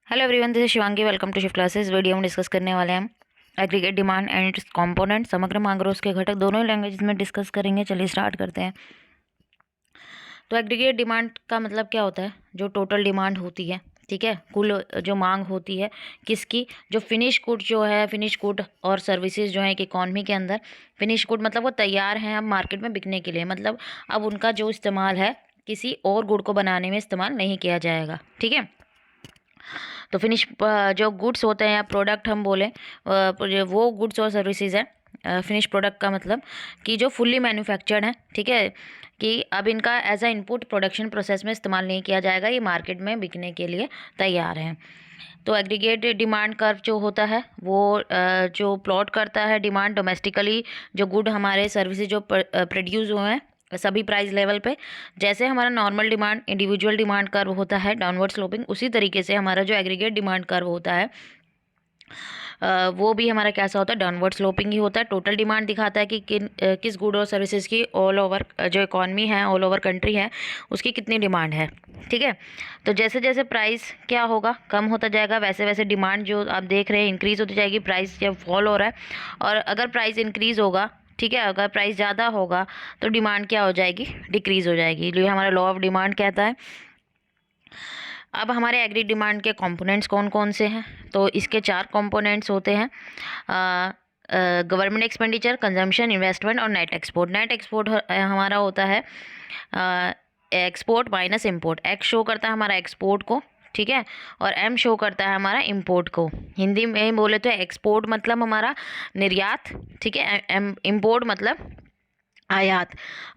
Hello everyone, this is Shivangi. Welcome to shift classes. Video में discuss करने वाले हैं हम aggregate demand and its component. समग्र मांग और उसके घटक दोनों ही लैंग्वेज में डिस्कस करेंगे। चलिए स्टार्ट करते हैं। तो एग्रीगेट डिमांड का मतलब क्या होता है? जो टोटल डिमांड होती है, ठीक है, कुल जो मांग होती है किसकी, जो फिनिश गुड जो है, फिनिश गुड और सर्विसेज जो है एक इकॉनमी के अंदर। फिनिश गुड मतलब वो तैयार हैं अब मार्केट में बिकने के लिए, मतलब अब उनका जो इस्तेमाल है किसी और गुड को बनाने में इस्तेमाल नहीं किया जाएगा, ठीक है। तो फिनिश जो गुड्स होते हैं या प्रोडक्ट हम बोलें, वो गुड्स और सर्विसेज है। फिनिश प्रोडक्ट का मतलब कि जो फुल्ली मैन्युफैक्चर्ड है, ठीक है, कि अब इनका as a input production process में इस्तेमाल नहीं किया जाएगा, ये मार्केट में बिकने के लिए तैयार हैं। तो एग्रीगेट डिमांड कर्व जो होता है वो जो प्लॉट करता है डिमांड डोमेस्टिकली, जो गुड हमारे सर्विसेज जो प्रोड्यूस हुए हैं सभी प्राइस लेवल पे। जैसे हमारा normal demand individual demand curve होता है डाउनवर्ड स्लोपिंग, उसी तरीके से हमारा जो एग्रीगेट डिमांड कर्व होता है वो भी हमारा कैसा होता है, डाउनवर्ड स्लोपिंग ही होता है। टोटल डिमांड दिखाता है कि किस गुड और सर्विसेज की ऑल ओवर जो इकॉनमी है, ऑल ओवर कंट्री है, उसकी कितनी डिमांड है, ठीक है। तो जैसे जैसे प्राइस क्या होगा, कम होता जाएगा, वैसे वैसे डिमांड जो आप देख रहे हैं इंक्रीज़ होती जाएगी। प्राइस जब फॉल हो रहा है और अगर प्राइस इंक्रीज़ होगा, ठीक है, अगर प्राइस ज़्यादा होगा तो डिमांड क्या हो जाएगी, डिक्रीज़ हो जाएगी। ये हमारा लॉ ऑफ डिमांड कहता है। अब हमारे एग्री डिमांड के कंपोनेंट्स कौन कौन से हैं? तो इसके 4 कंपोनेंट्स होते हैं, गवर्नमेंट एक्सपेंडिचर, कंजम्पशन, इन्वेस्टमेंट और नेट एक्सपोर्ट। नेट एक्सपोर्ट हमारा होता है export minus import. X show करता है हमारा एक्सपोर्ट को, ठीक है, और एम शो करता है हमारा इंपोर्ट को। हिंदी में बोले तो एक्सपोर्ट मतलब हमारा निर्यात, ठीक है, इम्पोर्ट मतलब आयात।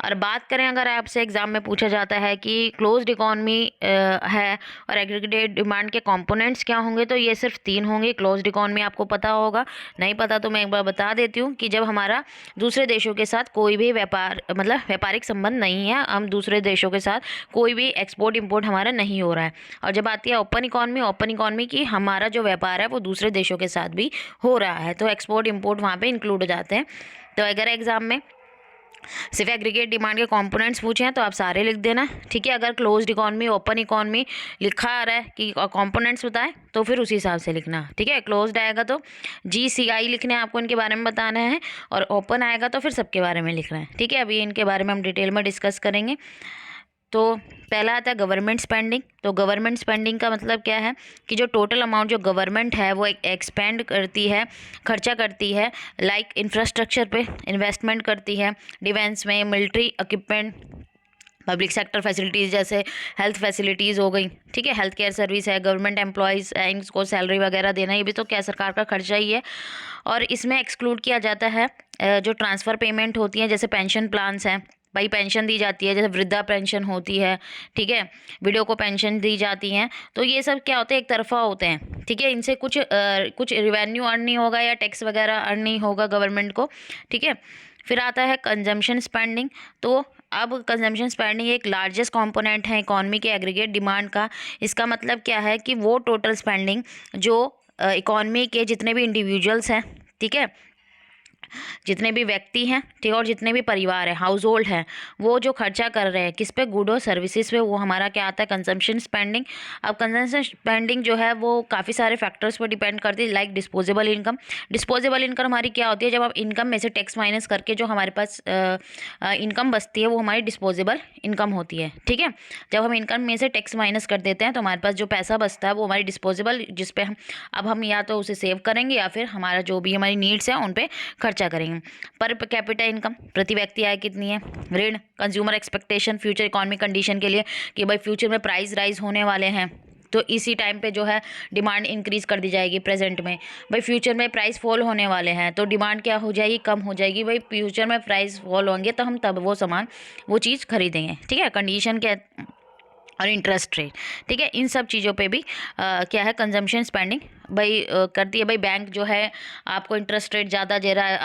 और बात करें, अगर आपसे एग्जाम में पूछा जाता है कि क्लोज्ड इकॉनमी है और एग्रीगेट डिमांड के कंपोनेंट्स क्या होंगे, तो ये सिर्फ 3 होंगे। क्लोज्ड इकॉनमी आपको पता होगा, नहीं पता तो मैं एक बार बता देती हूँ कि जब हमारा दूसरे देशों के साथ कोई भी व्यापार मतलब व्यापारिक संबंध नहीं है, हम दूसरे देशों के साथ कोई भी एक्सपोर्ट इम्पोर्ट हमारा नहीं हो रहा है। और जब आती है ओपन इकॉनमी, ओपन इकॉनमी की हमारा जो व्यापार है वो दूसरे देशों के साथ भी हो रहा है, तो एक्सपोर्ट इम्पोर्ट वहाँ पर इंक्लूड हो जाते हैं। तो अगर एग्जाम में सिर्फ एग्रीगेट डिमांड के कंपोनेंट्स पूछे हैं तो आप सारे लिख देना, ठीक है। अगर क्लोज्ड इकॉनमी, ओपन इकॉनमी लिखा आ रहा है कि कंपोनेंट्स बताएं तो फिर उसी हिसाब से लिखना, ठीक है। क्लोज्ड आएगा तो GCI लिखने हैं आपको, इनके बारे में बताना है, और ओपन आएगा तो फिर सबके बारे में लिखना है, ठीक है। अभी इनके बारे में हम डिटेल में डिस्कस करेंगे। तो पहला आता है गवर्नमेंट स्पेंडिंग। तो गवर्नमेंट स्पेंडिंग का मतलब क्या है कि जो टोटल अमाउंट जो गवर्नमेंट है वो एक्सपेंड करती है, खर्चा करती है, लाइक इंफ्रास्ट्रक्चर पे इन्वेस्टमेंट करती है, डिफेंस में, military equipment, public sector facilities जैसे हेल्थ फैसिलिटीज़ हो गई, ठीक है, हेल्थ केयर सर्विस है, गवर्नमेंट एम्प्लॉयज़ इनको सैलरी वगैरह देना, ये भी तो क्या सरकार का खर्चा ही है। और इसमें एक्सक्लूड किया जाता है जो ट्रांसफ़र पेमेंट होती हैं, जैसे पेंशन प्लान्स हैं, भाई पेंशन दी जाती है, जैसे वृद्धा पेंशन होती है, ठीक है, विडो को पेंशन दी जाती हैं। तो ये सब क्या होते हैं, एक तरफा होते हैं, ठीक है। इनसे कुछ रिवेन्यू अर्न नहीं होगा या टैक्स वगैरह अर्न नहीं होगा गवर्नमेंट को, ठीक है। फिर आता है कंजम्पशन स्पेंडिंग। तो अब कंजम्पशन स्पेंडिंग एक लार्जेस्ट कंपोनेंट है इकॉनमी के एग्रीगेट डिमांड का। इसका मतलब क्या है कि वो टोटल स्पेंडिंग जो इकॉनमी के जितने भी इंडिविजुअल्स हैं, ठीक है, जितने भी व्यक्ति हैं, ठीक है, और जितने भी परिवार हैं, हाउस होल्ड हैं, वो जो खर्चा कर रहे हैं किस पे, गुड और सर्विसेज पे, वो हमारा क्या आता है, कंजम्पशन स्पेंडिंग। अब कंजम्पशन स्पेंडिंग जो है वो काफ़ी सारे फैक्टर्स पर डिपेंड करती है, like disposable income. Disposable income हमारी क्या होती है, जब आप इनकम में से टैक्स माइनस करके जो हमारे पास इनकम बचती है वो हमारी डिस्पोजेबल इनकम होती है, ठीक है। जब हम इनकम में से टैक्स माइनस कर देते हैं तो हमारे पास जो पैसा बचता है वो हमारी डिस्पोजेबल, जिस पे हम या तो उसे सेव करेंगे या फिर हमारा जो भी हमारी नीड्स हैं उन पे खर्चा करेंगे। पर कैपिटा इनकम, प्रति व्यक्ति आय कितनी है। ऋण, consumer expectation, future economic condition के लिए कि भाई फ्यूचर में प्राइस राइज होने वाले हैं, तो इसी टाइम पे जो है डिमांड इंक्रीज़ कर दी जाएगी। प्रेजेंट में भाई फ्यूचर में प्राइस फॉल होने वाले हैं तो डिमांड क्या हो जाएगी, कम हो जाएगी। भाई फ्यूचर में प्राइस फॉल होंगे तो हम तब वो सामान, वो चीज़ खरीदेंगे, ठीक है। कंडीशन क्या, और इंटरेस्ट रेट, ठीक है। इन सब चीज़ों पे भी क्या है, कंजम्पशन स्पेंडिंग भाई करती है। भाई बैंक जो है आपको इंटरेस्ट रेट ज़्यादा दे रहा है,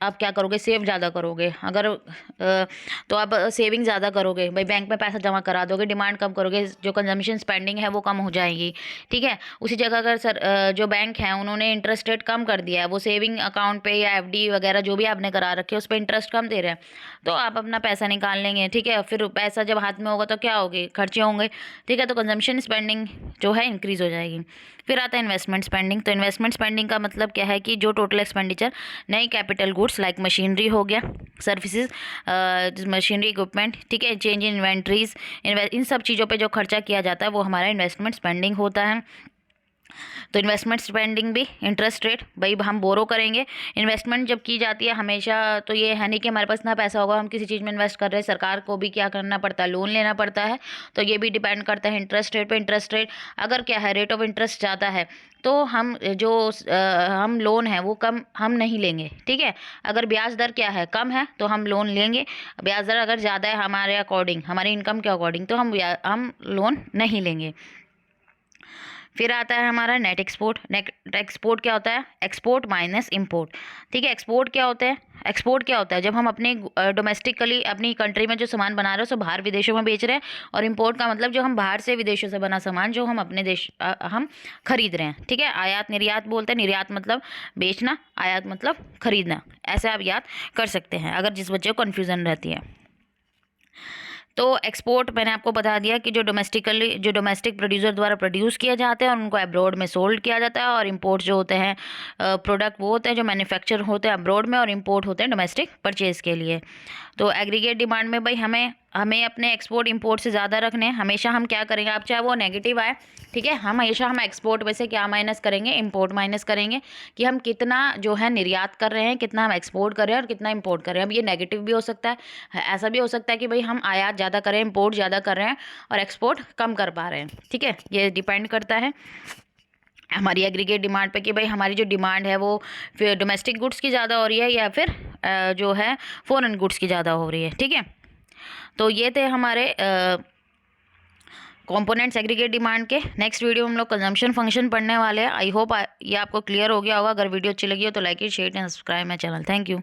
आप क्या करोगे, सेव ज़्यादा करोगे। अगर तो आप सेविंग ज़्यादा करोगे, भाई बैंक में पैसा जमा करा दोगे, डिमांड कम करोगे, जो कंजम्पशन स्पेंडिंग है वो कम हो जाएगी, ठीक है। उसी जगह अगर जो बैंक है उन्होंने इंटरेस्ट रेट कम कर दिया है, वो सेविंग अकाउंट पे या FD वगैरह जो भी आपने करा रखे है उस पर इंटरेस्ट कम दे रहे हैं, तो आप अपना पैसा निकाल लेंगे, ठीक है। फिर पैसा जब हाथ में होगा तो क्या होगी, खर्चे होंगे, ठीक है। तो कंजम्पशन स्पेंडिंग जो है इंक्रीज़ हो जाएगी। फिर आता है इन्वेस्टमेंट स्पेंडिंग। तो इन्वेस्टमेंट स्पेंडिंग का मतलब क्या है कि जो टोटल एक्सपेंडिचर नई कैपिटल गुड्स लाइक मशीनरी हो गया, सर्विसेज, मशीनरी इक्विपमेंट, ठीक है, चेंज इन इन्वेंट्रीज, इन सब चीज़ों पे जो खर्चा किया जाता है वो हमारा इन्वेस्टमेंट स्पेंडिंग होता है। तो इन्वेस्टमेंट स्पेंडिंग भी इंटरेस्ट रेट, भाई हम बोरो करेंगे। इन्वेस्टमेंट जब की जाती है हमेशा, तो ये है नहीं कि हमारे पास इतना पैसा होगा हम किसी चीज़ में इन्वेस्ट कर रहे हैं, सरकार को भी क्या करना पड़ता है, लोन लेना पड़ता है। तो ये भी डिपेंड करता है इंटरेस्ट रेट पे। इंटरेस्ट रेट अगर क्या है, रेट ऑफ इंटरेस्ट ज़्यादा है तो हम जो हम लोन है वो कम हम नहीं लेंगे, ठीक है। अगर ब्याज दर क्या है, कम है, तो हम लोन लेंगे। ब्याज दर अगर ज़्यादा है हमारे अकॉर्डिंग, हमारी इनकम के अकॉर्डिंग, तो हम लोन नहीं लेंगे। फिर आता है हमारा नेट एक्सपोर्ट। नेट एक्सपोर्ट क्या होता है, एक्सपोर्ट माइनस इंपोर्ट, ठीक है। एक्सपोर्ट क्या होता है, एक्सपोर्ट क्या होता है, जब हम अपने डोमेस्टिकली अपनी कंट्री में जो सामान बना रहे हैं सो बाहर विदेशों में बेच रहे हैं। और इंपोर्ट का मतलब जो हम बाहर से विदेशों से बना सामान जो हम अपने देश हम खरीद रहे हैं, ठीक है। आयात निर्यात बोलते हैं। निर्यात मतलब बेचना, आयात मतलब खरीदना। ऐसे आप याद कर सकते हैं अगर जिस बच्चे को कन्फ्यूज़न रहती है। तो एक्सपोर्ट मैंने आपको बता दिया कि जो डोमेस्टिक प्रोड्यूसर द्वारा प्रोड्यूस किए जाते हैं और उनको अब्रॉड में सोल्ड किया जाता है। और इंपोर्ट जो होते हैं प्रोडक्ट वो होते हैं जो मैन्युफैक्चर होते हैं अब्रॉड में और इंपोर्ट होते हैं डोमेस्टिक परचेज़ के लिए। तो एग्रीगेट डिमांड में भाई हमें अपने एक्सपोर्ट इंपोर्ट से ज़्यादा रखने हैं। हमेशा हम क्या करेंगे, आप चाहे वो नेगेटिव आए, ठीक है, हमेशा हम एक्सपोर्ट में से क्या माइनस करेंगे, इंपोर्ट माइनस करेंगे कि हम कितना जो है निर्यात कर रहे हैं, कितना हम एक्सपोर्ट कर रहे हैं और कितना इंपोर्ट कर रहे हैं। अब ये नेगेटिव भी हो सकता है, ऐसा भी हो सकता है कि भाई हम आयात ज़्यादा कर रहे हैं, इंपोर्ट ज़्यादा कर रहे हैं और एक्सपोर्ट कम कर पा रहे हैं, ठीक है। ये डिपेंड करता है हमारी एग्रीगेट डिमांड पे कि भाई हमारी जो डिमांड है वो फिर डोमेस्टिक गुड्स की ज़्यादा हो रही है या फिर जो है फॉरेन गुड्स की ज़्यादा हो रही है, ठीक है। तो ये थे हमारे कंपोनेंट्स एग्रीगेट डिमांड के। नेक्स्ट वीडियो हम लोग कंजम्पशन फंक्शन पढ़ने वाले हैं। आई होप ये आपको क्लियर हो गया होगा। अगर वीडियो अच्छी लगी हो तो like share and subscribe my channel. Thank you.